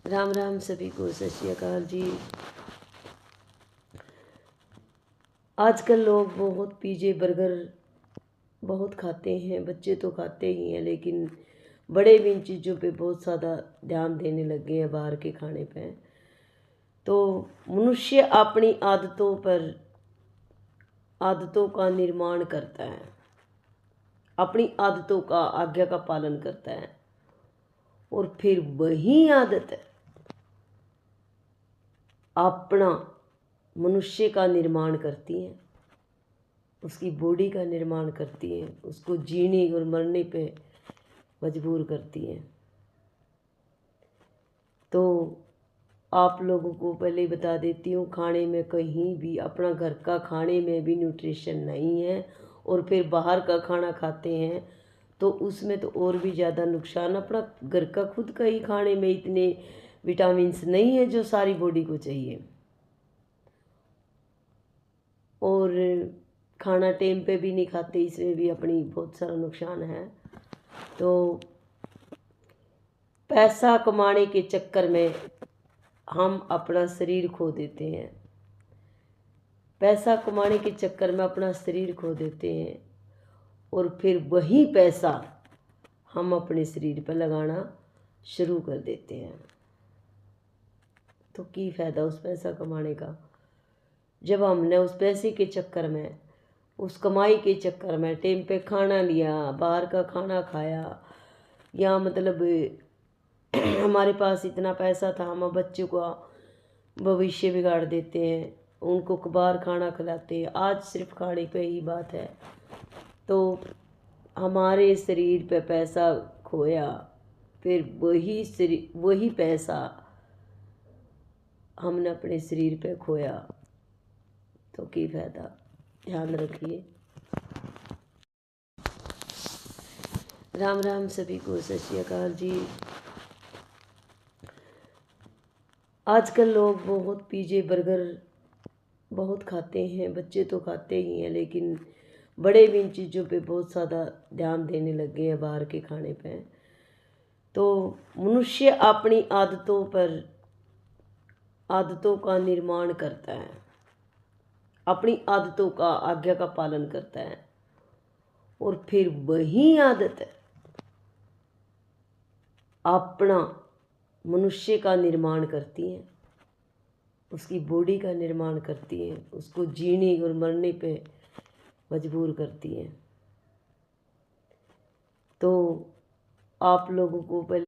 राम राम सभी को, सत श्री अकाल जी। आजकल लोग बहुत पिज़्ज़े बर्गर बहुत खाते हैं, बच्चे तो खाते ही हैं, लेकिन बड़े भी इन चीज़ों पे बहुत ज़्यादा ध्यान देने लग गए हैं, बाहर के खाने पे। तो मनुष्य अपनी आदतों का निर्माण करता है, अपनी आदतों का आज्ञा का पालन करता है, और फिर वही आदत अपना मनुष्य का निर्माण करती हैं, उसकी बॉडी का निर्माण करती हैं, उसको जीने और मरने पे मजबूर करती हैं। तो आप लोगों को पहले ही बता देती हूँ, खाने में कहीं भी अपना घर का खाने में भी न्यूट्रिशन नहीं है, और फिर बाहर का खाना खाते हैं तो उसमें तो और भी ज़्यादा नुकसान। अपना घर का खुद का ही खाने में इतने विटामिन्स नहीं है जो सारी बॉडी को चाहिए, और खाना टाइम पे भी नहीं खाते, इसमें भी अपनी बहुत सारा नुकसान है। तो पैसा कमाने के चक्कर में हम अपना शरीर खो देते हैं, पैसा कमाने के चक्कर में अपना शरीर खो देते हैं, और फिर वही पैसा हम अपने शरीर पर लगाना शुरू कर देते हैं। तो की फ़ायदा उस पैसा कमाने का, जब हमने उस पैसे के चक्कर में, उस कमाई के चक्कर में टाइम पे खाना लिया, बाहर का खाना खाया, या मतलब हमारे पास इतना पैसा था, हम बच्चों का भविष्य बिगाड़ देते हैं, उनको बाहर खाना खिलाते हैं। आज सिर्फ खाने पे ही बात है, तो हमारे शरीर पे पैसा खोया, फिर वही पैसा हमने अपने शरीर पे खोया, तो की फ़ायदा। ध्यान रखिए। राम राम सभी को, सत श्री अकाल जी। आजकल लोग बहुत पिज़्ज़े बर्गर बहुत खाते हैं, बच्चे तो खाते ही हैं, लेकिन बड़े भी इन चीज़ों पे बहुत ज़्यादा ध्यान देने लग गए हैं, बाहर के खाने पे। तो मनुष्य अपनी आदतों का निर्माण करता है, अपनी आदतों का आज्ञा का पालन करता है, और फिर वही आदत अपना मनुष्य का निर्माण करती हैं, उसकी बॉडी का निर्माण करती हैं, उसको जीने और मरने पे मजबूर करती हैं। तो आप लोगों को पहले